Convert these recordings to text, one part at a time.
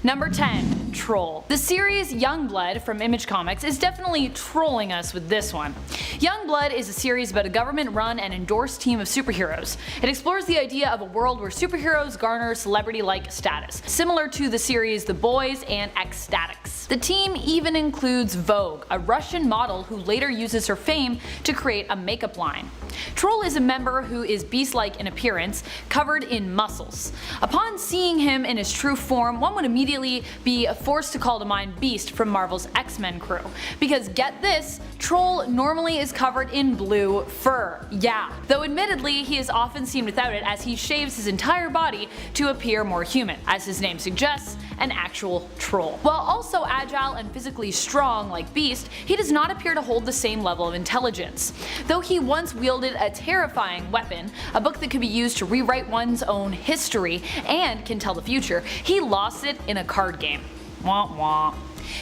Number 10. Troll. The series Youngblood from Image Comics is definitely trolling us with this one. Youngblood is a series about a government-run and endorsed team of superheroes. It explores the idea of a world where superheroes garner celebrity-like status, similar to the series The Boys and X-Statix. The team even includes Vogue, a Russian model who later uses her fame to create a makeup line. Troll is a member who is beast-like in appearance, covered in muscles. Upon seeing him in his true form, one would immediately be forced to call to mind Beast from Marvel's X-Men crew. Because get this, Troll normally is covered in blue fur. Yeah. Though admittedly he is often seen without it, as he shaves his entire body to appear more human, as his name suggests, an actual troll. While also agile and physically strong like Beast, he does not appear to hold the same level of intelligence. Though he once wielded a terrifying weapon, a book that could be used to rewrite one's own history and can tell the future, he lost it in a card game. Wah wah.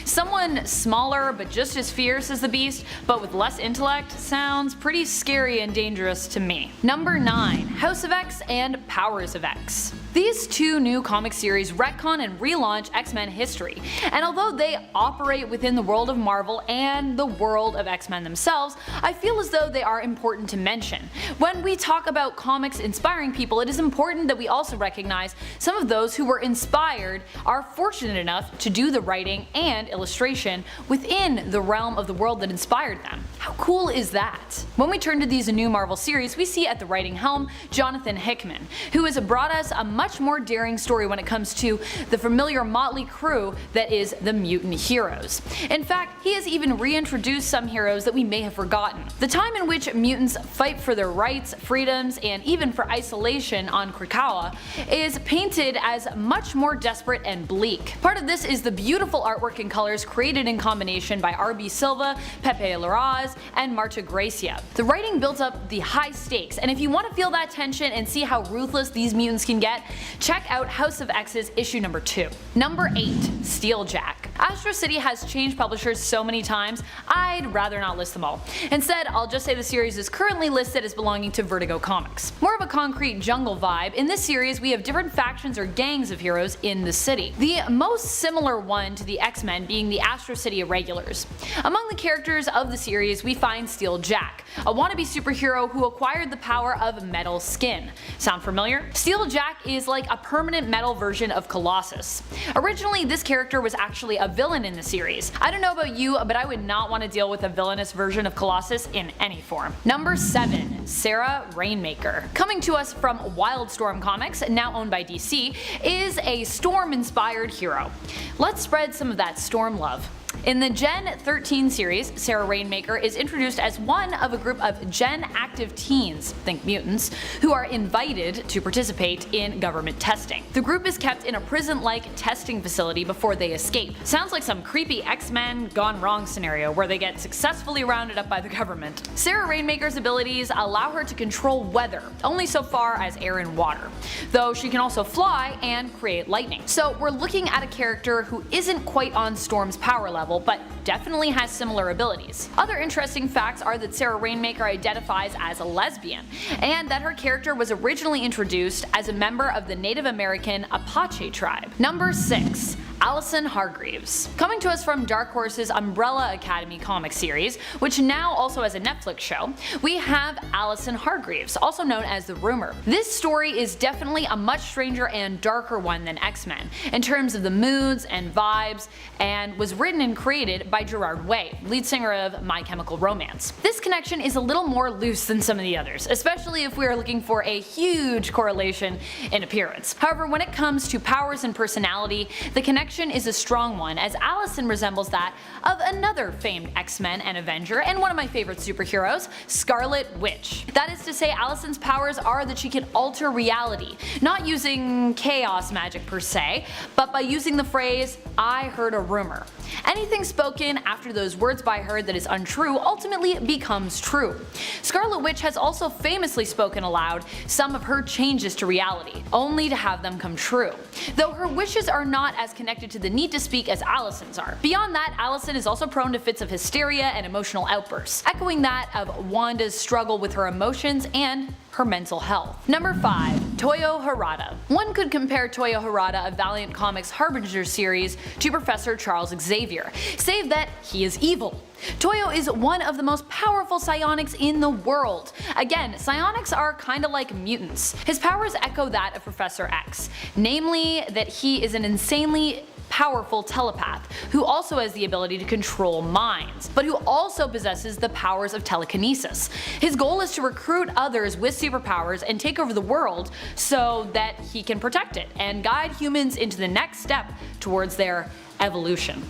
Someone smaller but just as fierce as the Beast, but with less intellect, sounds pretty scary and dangerous to me. Number 9. House of X and Powers of X. These two new comic series retcon and relaunch X-Men history, and although they operate within the world of Marvel and the world of X-Men themselves, I feel as though they are important to mention. When we talk about comics inspiring people, it is important that we also recognize some of those who were inspired are fortunate enough to do the writing and illustration within the realm of the world that inspired them. How cool is that? When we turn to these new Marvel series, we see at the writing helm Jonathan Hickman, who has brought us a much more daring story when it comes to the familiar motley crew that is the mutant heroes. In fact, he has even reintroduced some heroes that we may have forgotten. The time in which mutants fight for their rights, freedoms, and even for isolation on Krakoa is painted as much more desperate and bleak. Part of this is the beautiful artwork and colors created in combination by R.B. Silva, Pepe Larraz, and Marta Gracia. The writing builds up the high stakes, and if you want to feel that tension and see how ruthless these mutants can get, check out House of X's issue number 2. Number 8. Steeljack. Astro City has changed publishers so many times, I'd rather not list them all. Instead, I'll just say the series is currently listed as belonging to Vertigo Comics. More of a concrete jungle vibe, in this series we have different factions or gangs of heroes in the city. The most similar one to the X-Men being the Astro City Irregulars. Among the characters of the series we find Steeljack, a wannabe superhero who acquired the power of metal skin. Sound familiar? Steeljack is like a permanent metal version of Colossus. Originally this character was actually a villain in the series. I don't know about you, but I would not want to deal with a villainous version of Colossus in any form. Number 7. Sarah Rainmaker. Coming to us from WILDSTORM Comics, now owned by DC, is a Storm-inspired hero. Let's spread some of that Storm love. In the Gen 13 series, Sarah Rainmaker is introduced as one of a group of Gen active teens, think mutants, who are invited to participate in government testing. The group is kept in a prison-like testing facility before they escape. Sounds like some creepy X-Men gone wrong scenario where they get successfully rounded up by the government. Sarah Rainmaker's abilities allow her to control weather, only so far as air and water, though she can also fly and create lightning. So we're looking at a character who isn't quite on Storm's power level, but definitely has similar abilities. Other interesting facts are that Sarah Rainmaker identifies as a lesbian, and that her character was originally introduced as a member of the Native American Apache tribe. Number 6. Allison Hargreeves. Coming to us from Dark Horse's Umbrella Academy comic series, which now also has a Netflix show, we have Allison Hargreeves, also known as the Rumor. This story is definitely a much stranger and darker one than X-Men, in terms of the moods and vibes, and was written and created by Gerard Way, lead singer of My Chemical Romance. This connection is a little more loose than some of the others, especially if we are looking for a huge correlation in appearance. However, when it comes to powers and personality, the connection is a strong one, as Allison resembles that of another famed X-Men and Avenger, and one of my favorite superheroes, Scarlet Witch. That is to say, Allison's powers are that she can alter reality, not using chaos magic per se, but by using the phrase, "I heard a rumor." Anything spoken after those words by her that is untrue ultimately becomes true. Scarlet Witch has also famously spoken aloud some of her changes to reality, only to have them come true, though her wishes are not as connected to the need to speak as Allison's are. Beyond that, Allison is also prone to fits of hysteria and emotional outbursts, echoing that of Wanda's struggle with her emotions and her mental health. Number 5. Toyo Harada. One could compare Toyo Harada of Valiant Comics' Harbinger series to Professor Charles Xavier, save that he is evil. Toyo is one of the most powerful psionics in the world. Again, psionics are kinda like mutants. His powers echo that of Professor X, namely that he is an insanely powerful telepath who also has the ability to control minds, but who also possesses the powers of telekinesis. His goal is to recruit others with superpowers and take over the world so that he can protect it and guide humans into the next step towards their evolution.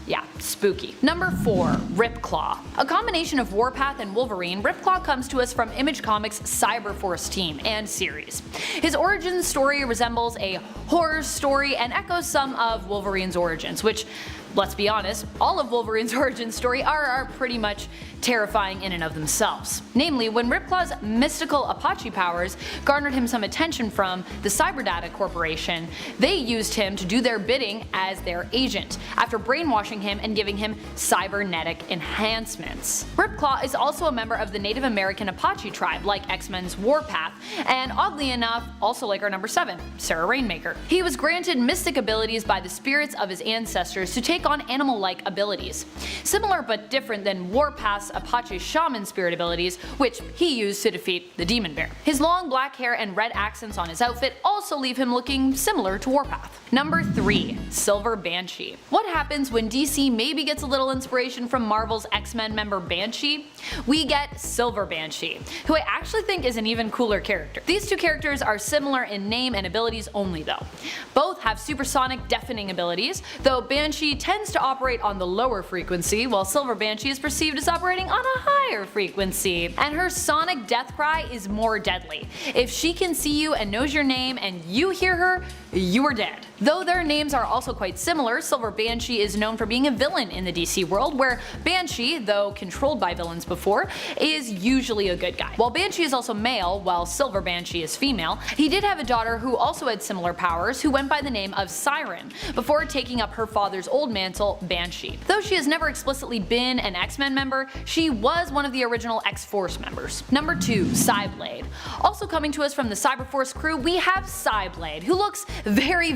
Yeah, spooky. Number 4. RIPCLAW. A combination of Warpath and Wolverine, RIPCLAW comes to us from Image Comics' Cyberforce team and series. His origin story resembles a horror story and echoes some of Wolverine's origins, which, let's be honest, all of Wolverine's origin story are pretty much terrifying in and of themselves. Namely, when RIPCLAW's mystical Apache powers garnered him some attention from the CyberData Corporation, they used him to do their bidding as their agent, after brainwashing him and giving him cybernetic enhancements. RIPCLAW is also a member of the Native American Apache tribe, like X-Men's Warpath, and oddly enough, also like our number 7, Sarah RAINMAKER. He was granted mystic abilities by the spirits of his ancestors to take on animal-like abilities. Similar but different than Warpath's Apache shaman spirit abilities, which he used to defeat the Demon Bear. His long black hair and red accents on his outfit also leave him looking similar to Warpath. Number 3. Silver Banshee. What happens when DC maybe gets a little inspiration from Marvel's X-Men member Banshee? We get Silver Banshee, who I actually think is an even cooler character. These two characters are similar in name and abilities only though. Both have supersonic deafening abilities, though Banshee tends to operate on the lower frequency, while Silver Banshee is perceived as operating on a higher frequency. And her sonic death cry is more deadly. If she can see you and knows your name and you hear her, you are dead. Though their names are also quite similar, Silver Banshee is known for being a villain in the DC world, where Banshee, though controlled by villains before, is usually a good guy. While Banshee is also male, while Silver Banshee is female, he did have a daughter who also had similar powers, who went by the name of Siren, before taking up her father's old mantle, Banshee. Though she has never explicitly been an X-Men member, she was one of the original X-Force members. Number 2. CYBLADE. Also coming to us from the Cyberforce crew, we have CYBLADE, who looks very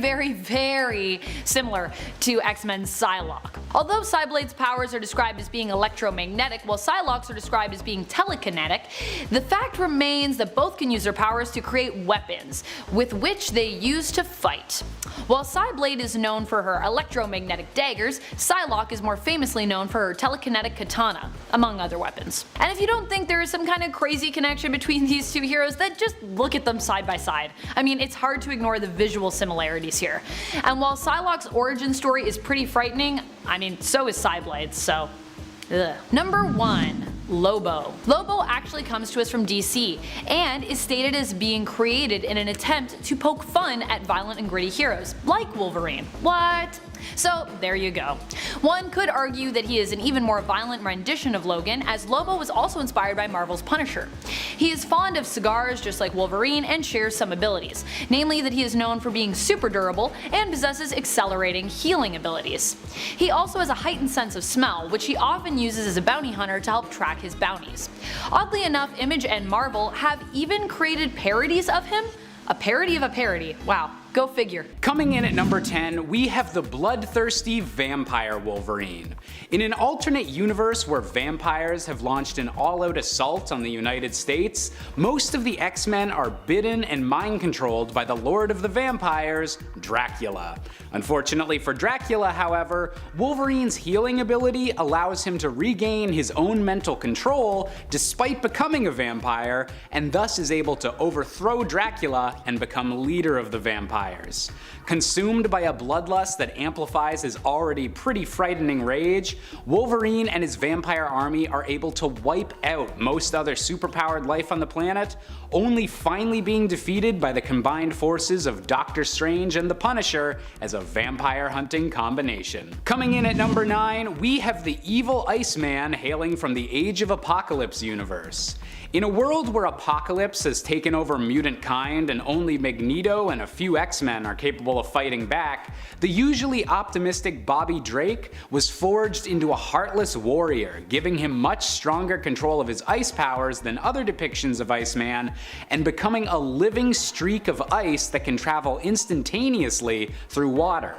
similar to X-Men's Psylocke. Although CYBLADE's powers are described as being electromagnetic while Psylocke's are described as being telekinetic, the fact remains that both can use their powers to create weapons, with which they use to fight. While CYBLADE is known for her electromagnetic daggers, Psylocke is more famously known for her telekinetic katana, among other weapons. And if you don't think there is some kind of crazy connection between these two heroes, then just look at them side by side. I mean, it's hard to ignore the visual similarities here. And while Psylocke's origin story is pretty frightening, I mean, so is CYBLADE's, so ugh. Number 1. LOBO. LOBO actually comes to us from DC, and is stated as being created in an attempt to poke fun at violent and gritty heroes, like Wolverine. What? So there you go. One could argue that he is an even more violent rendition of Logan, as Lobo was also inspired by Marvel's Punisher. He is fond of cigars just like Wolverine and shares some abilities, namely that he is known for being super durable and possesses accelerating healing abilities. He also has a heightened sense of smell, which he often uses as a bounty hunter to help track his bounties. Oddly enough, Image and Marvel have even created parodies of him. A parody of a parody. Wow. Go figure. Coming in at number 10, we have the bloodthirsty vampire Wolverine. In an alternate universe where vampires have launched an all-out assault on the United States, most of the X-Men are bidden and mind-controlled by the Lord of the Vampires, Dracula. Unfortunately for Dracula, however, Wolverine's healing ability allows him to regain his own mental control despite becoming a vampire, and thus is able to overthrow Dracula and become leader of the vampires. Consumed by a bloodlust that amplifies his already pretty frightening rage, Wolverine and his vampire army are able to wipe out most other superpowered life on the planet, only finally being defeated by the combined forces of Doctor Strange and the Punisher as a vampire hunting combination. Coming in at number 9, we have the evil Iceman hailing from the Age of Apocalypse universe. In a world where Apocalypse has taken over mutant kind and only Magneto and a few X-Men are capable of fighting back, the usually optimistic Bobby Drake was forged into a heartless warrior, giving him much stronger control of his ice powers than other depictions of Iceman, and becoming a living streak of ice that can travel instantaneously through water.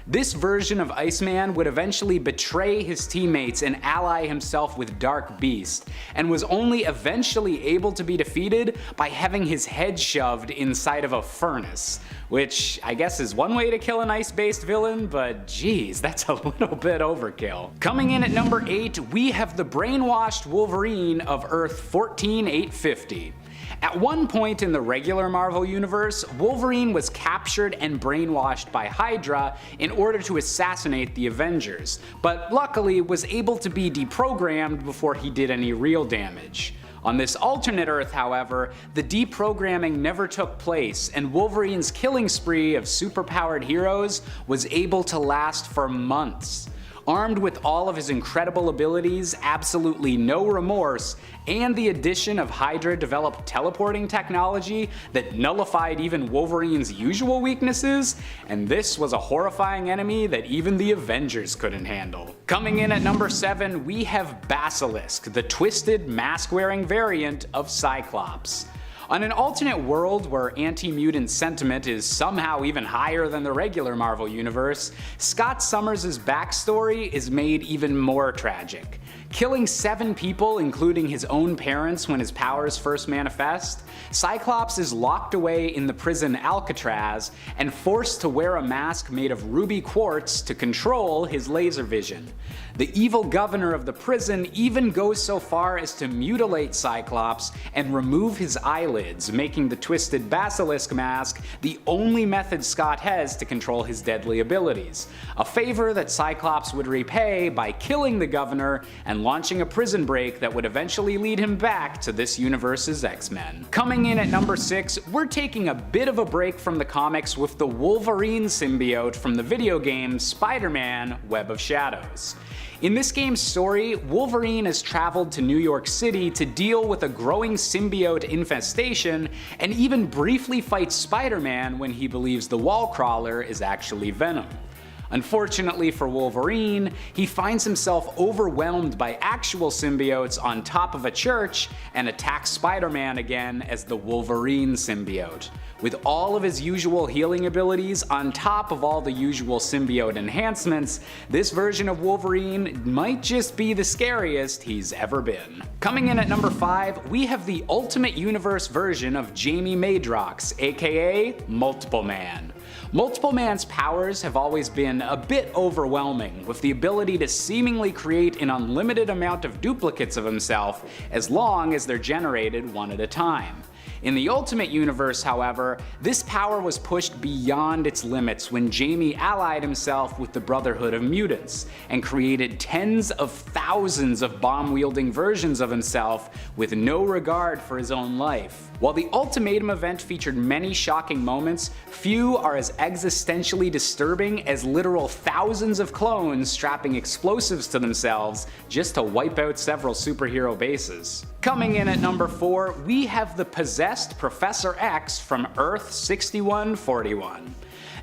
This version of Iceman would eventually betray his teammates and ally himself with Dark Beast, and was only eventually able to be defeated by having his head shoved inside of a furnace. Which I guess is one way to kill an ice-based villain, but geez, that's a little bit overkill. Coming in at number 8, we have the brainwashed Wolverine of Earth 14850. At one point in the regular Marvel Universe, Wolverine was captured and brainwashed by Hydra in order to assassinate the Avengers, but luckily was able to be deprogrammed before he did any real damage. On this alternate Earth, however, the deprogramming never took place, and Wolverine's killing spree of superpowered heroes was able to last for months. Armed with all of his incredible abilities, absolutely no remorse, and the addition of Hydra-developed teleporting technology that nullified even Wolverine's usual weaknesses, and this was a horrifying enemy that even the Avengers couldn't handle. Coming in at number 7, we have Basilisk, the twisted, mask-wearing variant of Cyclops. On an alternate world where anti-mutant sentiment is somehow even higher than the regular Marvel Universe, Scott Summers' backstory is made even more tragic. Killing 7 people, including his own parents when his powers first manifest, Cyclops is locked away in the prison Alcatraz and forced to wear a mask made of ruby quartz to control his laser vision. The evil governor of the prison even goes so far as to mutilate Cyclops and remove his eyelids, making the twisted basilisk mask the only method Scott has to control his deadly abilities, a favor that Cyclops would repay by killing the governor and launching a prison break that would eventually lead him back to this universe's X-Men. Coming in at number 6, we're taking a bit of a break from the comics with the Wolverine symbiote from the video game Spider-Man: Web of Shadows. In this game's story, Wolverine has traveled to New York City to deal with a growing symbiote infestation, and even briefly fights Spider-Man when he believes the wall crawler is actually Venom. Unfortunately for Wolverine, he finds himself overwhelmed by actual symbiotes on top of a church and attacks Spider-Man again as the Wolverine symbiote. With all of his usual healing abilities on top of all the usual symbiote enhancements, this version of Wolverine might just be the scariest he's ever been. Coming in at number 5, we have the Ultimate Universe version of Jamie Madrox, aka Multiple Man. Multiple Man's powers have always been a bit overwhelming, with the ability to seemingly create an unlimited amount of duplicates of himself as long as they're generated one at a time. In the Ultimate Universe, however, this power was pushed beyond its limits when Jamie allied himself with the Brotherhood of Mutants, and created tens of thousands of bomb-wielding versions of himself with no regard for his own life. While the Ultimatum event featured many shocking moments, few are as existentially disturbing as literal thousands of clones strapping explosives to themselves just to wipe out several superhero bases. Coming in at number 4, we have the possessed Professor X from Earth 6141.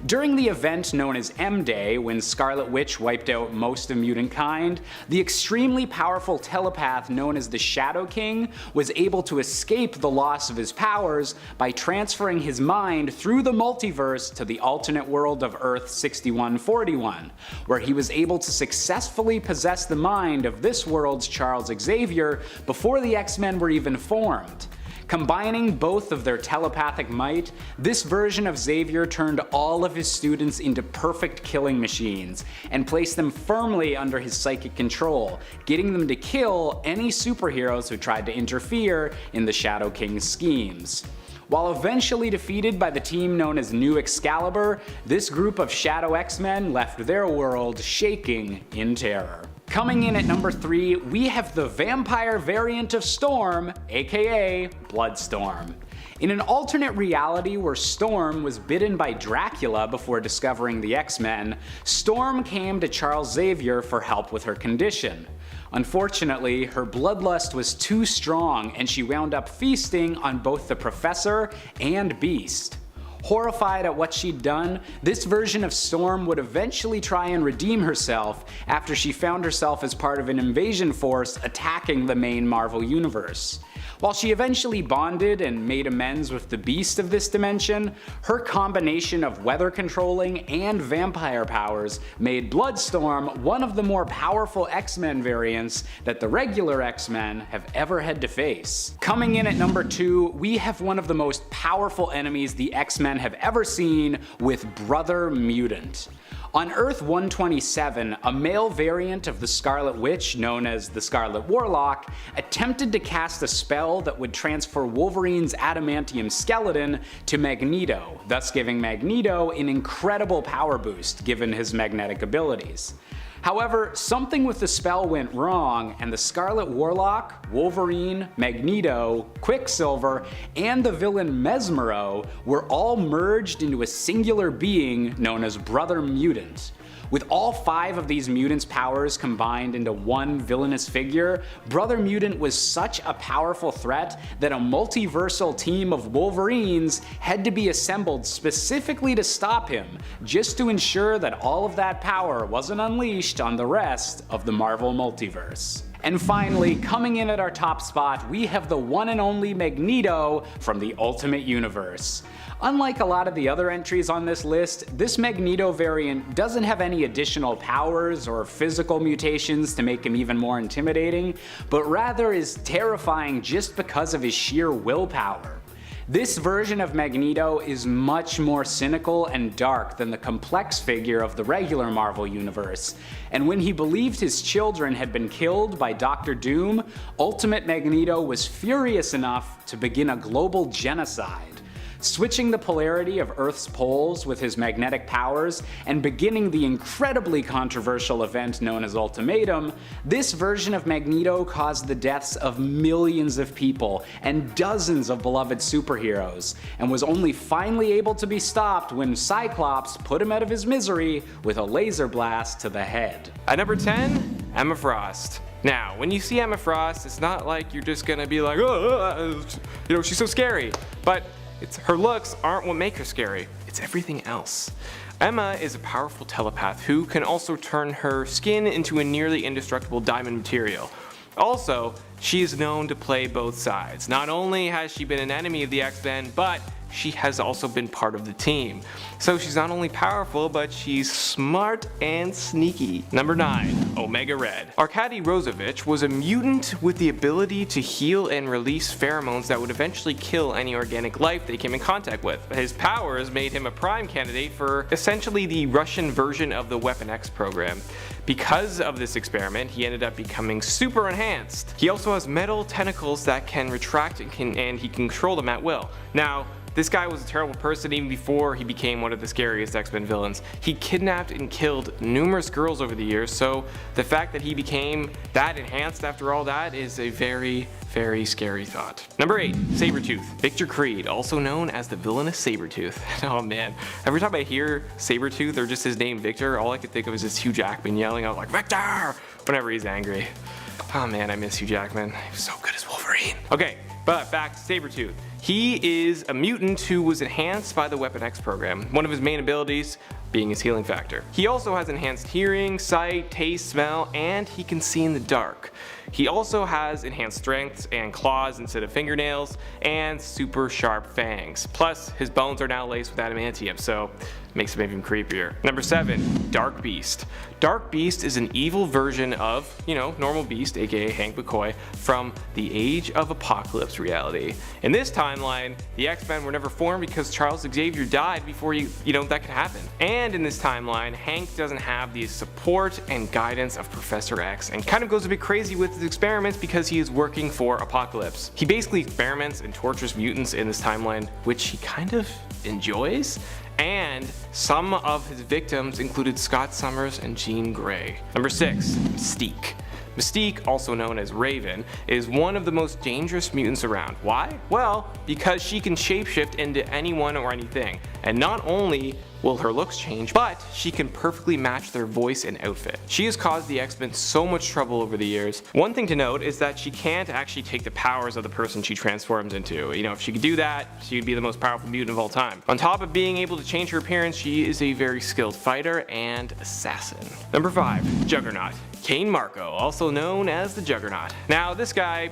During the event known as M-Day, when Scarlet Witch wiped out most of mutant kind, the extremely powerful telepath known as the Shadow King was able to escape the loss of his powers by transferring his mind through the multiverse to the alternate world of Earth 6141, where he was able to successfully possess the mind of this world's Charles Xavier before the X-Men were even formed. Combining both of their telepathic might, this version of Xavier turned all of his students into perfect killing machines, and placed them firmly under his psychic control, getting them to kill any superheroes who tried to interfere in the Shadow King's schemes. While eventually defeated by the team known as New Excalibur, this group of Shadow X-Men left their world shaking in terror. Coming in at number 3, we have the vampire variant of Storm, aka BLOODSTORM. In an alternate reality where Storm was bitten by Dracula before discovering the X-Men, Storm came to Charles Xavier for help with her condition. Unfortunately, her bloodlust was too strong and she wound up feasting on both the Professor and Beast. Horrified at what she'd done, this version of Storm would eventually try and redeem herself after she found herself as part of an invasion force attacking the main Marvel universe. While she eventually bonded and made amends with the Beast of this dimension, her combination of weather controlling and vampire powers made Bloodstorm one of the more powerful X-Men variants that the regular X-Men have ever had to face. Coming in at number 2, we have one of the most powerful enemies the X-Men have ever seen with Brother Mutant. On Earth 127, a male variant of the Scarlet Witch, known as the Scarlet Warlock, attempted to cast a spell that would transfer Wolverine's adamantium skeleton to Magneto, thus giving Magneto an incredible power boost given his magnetic abilities. However, something with the spell went wrong, and the Scarlet Warlock, Wolverine, Magneto, Quicksilver, and the villain Mesmero were all merged into a singular being known as Brother Mutant. With all 5 of these mutants' powers combined into one villainous figure, Brother Mutant was such a powerful threat that a multiversal team of Wolverines had to be assembled specifically to stop him, just to ensure that all of that power wasn't unleashed on the rest of the Marvel multiverse. And finally, coming in at our top spot, we have the one and only Magneto from the Ultimate Universe. Unlike a lot of the other entries on this list, this Magneto variant doesn't have any additional powers or physical mutations to make him even more intimidating, but rather is terrifying just because of his sheer willpower. This version of Magneto is much more cynical and dark than the complex figure of the regular Marvel universe, and when he believed his children had been killed by Dr. Doom, Ultimate Magneto was furious enough to begin a global genocide. Switching the polarity of Earth's poles with his magnetic powers and beginning the incredibly controversial event known as Ultimatum, this version of Magneto caused the deaths of millions of people and dozens of beloved superheroes, and was only finally able to be stopped when Cyclops put him out of his misery with a laser blast to the head. At number 10, Emma Frost. Now, when you see Emma Frost, it's not like you're just gonna be like, oh, you know, she's so scary. But her looks aren't what make her scary, it's everything else. Emma is a powerful telepath who can also turn her skin into a nearly indestructible diamond material. Also, she is known to play both sides. Not only has she been an enemy of the X-Men, but she has also been part of the team. So she's not only powerful, but she's smart and sneaky. Number 9, Omega Red. Arkady Rozovich was a mutant with the ability to heal and release pheromones that would eventually kill any organic life they came in contact with. His powers made him a prime candidate for essentially the Russian version of the Weapon X program. Because of this experiment, he ended up becoming super enhanced. He also has metal tentacles that can retract and he can control them at will. Now, this guy was a terrible person even before he became one of the scariest X-Men villains. He kidnapped and killed numerous girls over the years, so the fact that he became that enhanced after all that is a very, very scary thought. Number 8, Sabretooth. Victor Creed, also known as the villainous Sabretooth. Oh man, every time I hear Sabretooth or just his name Victor, all I could think of is this Hugh Jackman yelling out like, "Victor!" whenever he's angry. Oh man, I miss Hugh Jackman. He was so good as Wolverine. Okay, but back to Sabretooth. He is a mutant who was enhanced by the Weapon X program, one of his main abilities being his healing factor. He also has enhanced hearing, sight, taste, smell, and he can see in the dark. He also has enhanced strength and claws instead of fingernails, and super sharp fangs. Plus, his bones are now laced with adamantium, so it makes him even creepier. Number 7, Dark Beast. Dark Beast is an evil version of, normal Beast, aka Hank McCoy, from the Age of Apocalypse reality. In this timeline, the X-Men were never formed because Charles Xavier died before that could happen. And in this timeline, Hank doesn't have the support and guidance of Professor X, and kind of goes a bit crazy with his experiments because he is working for Apocalypse. He basically experiments and tortures mutants in this timeline, which he kind of enjoys. And some of his victims included Scott Summers and Jean Grey. Number 6, Mystique. Mystique, also known as Raven, is one of the most dangerous mutants around. Why? Well, because she can shapeshift into anyone or anything, and not only will her looks change, but she can perfectly match their voice and outfit. She has caused the X-Men so much trouble over the years. One thing to note is that she can't actually take the powers of the person she transforms into. You know, if she could do that, she would be the most powerful mutant of all time. On top of being able to change her appearance, she is a very skilled fighter and assassin. Number 5. Juggernaut. Kane Marco, also known as the Juggernaut. Now this guy,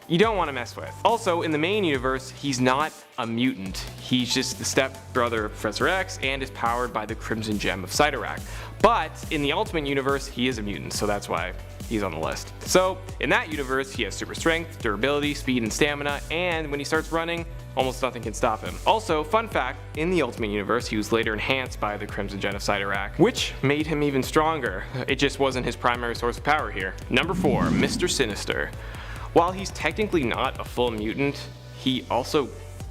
you don't want to mess with. Also, in the main universe, he's not a mutant. He's just the stepbrother of Professor X and is powered by the Crimson Gem of Cyttorak. But in the Ultimate Universe, he is a mutant, so that's why he's on the list. So in that universe, he has super strength, durability, speed, and stamina, and when he starts running, almost nothing can stop him. Also, fun fact, in the Ultimate Universe, he was later enhanced by the Crimson Gem of Cyttorak, which made him even stronger. It just wasn't his primary source of power here. Number 4, Mr. Sinister. While he's technically not a full mutant, he also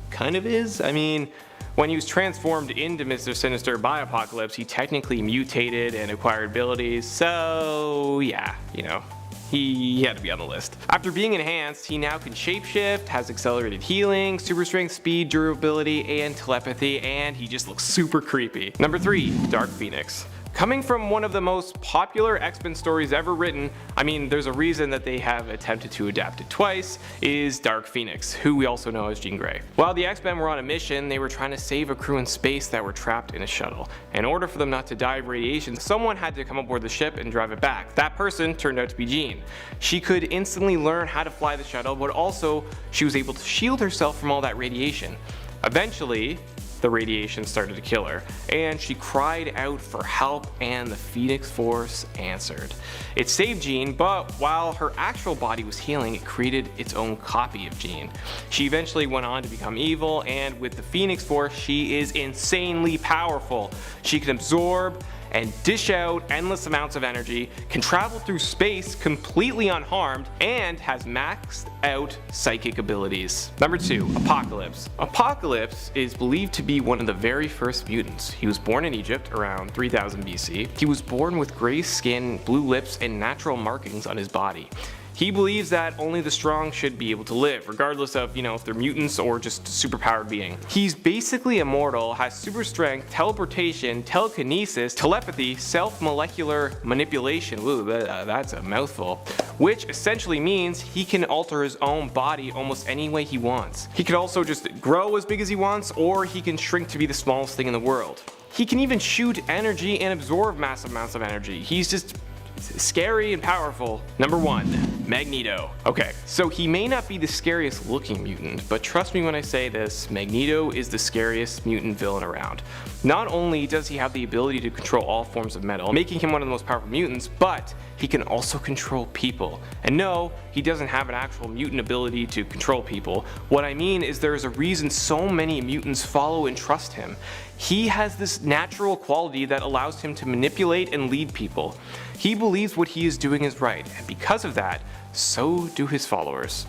kind of is. I mean, when he was transformed into Mr. Sinister by Apocalypse, he technically mutated and acquired abilities, so yeah, you know, he had to be on the list. After being enhanced, he now can shapeshift, has accelerated healing, super strength, speed, durability, and telepathy, and he just looks super creepy. Number 3, Dark Phoenix. Coming from one of the most popular X-Men stories ever written, I mean there's a reason that they have attempted to adapt it twice, is Dark Phoenix, who we also know as Jean Grey. While the X-Men were on a mission, they were trying to save a crew in space that were trapped in a shuttle. In order for them not to die of radiation, someone had to come aboard the ship and drive it back. That person turned out to be Jean. She could instantly learn how to fly the shuttle, but also she was able to shield herself from all that radiation. Eventually, the radiation started to kill her, and she cried out for help, and the Phoenix Force answered. It saved Jean, but while her actual body was healing, it created its own copy of Jean. She eventually went on to become evil, and with the Phoenix Force, she is insanely powerful. She can absorb and dish out endless amounts of energy, can travel through space completely unharmed, and has maxed out psychic abilities. Number 2, Apocalypse. Apocalypse is believed to be one of the very first mutants. He was born in Egypt around 3000 BC. He was born with gray skin, blue lips, and natural markings on his body. He believes that only the strong should be able to live, regardless of, you know, if they're mutants or just a superpowered being. He's basically immortal, has super strength, teleportation, telekinesis, telepathy, self-molecular manipulation, ooh, that's a mouthful, which essentially means he can alter his own body almost any way he wants. He can also just grow as big as he wants, or he can shrink to be the smallest thing in the world. He can even shoot energy and absorb massive amounts of energy. He's just scary and powerful. Number 1, Magneto. Okay, so he may not be the scariest looking mutant, but trust me when I say this, Magneto is the scariest mutant villain around. Not only does he have the ability to control all forms of metal, making him one of the most powerful mutants, but he can also control people. And no, he doesn't have an actual mutant ability to control people. What I mean is there is a reason so many mutants follow and trust him. He has this natural quality that allows him to manipulate and lead people. He believes what he is doing is right, and because of that, so do his followers.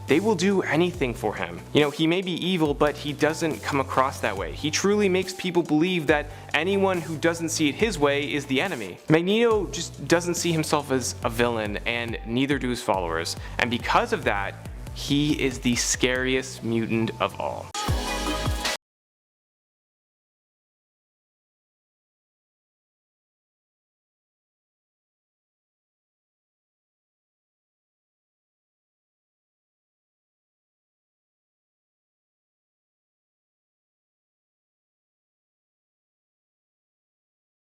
They will do anything for him. You know, he may be evil, but he doesn't come across that way. He truly makes people believe that anyone who doesn't see it his way is the enemy. Magneto just doesn't see himself as a villain, and neither do his followers. And because of that, he is the scariest mutant of all.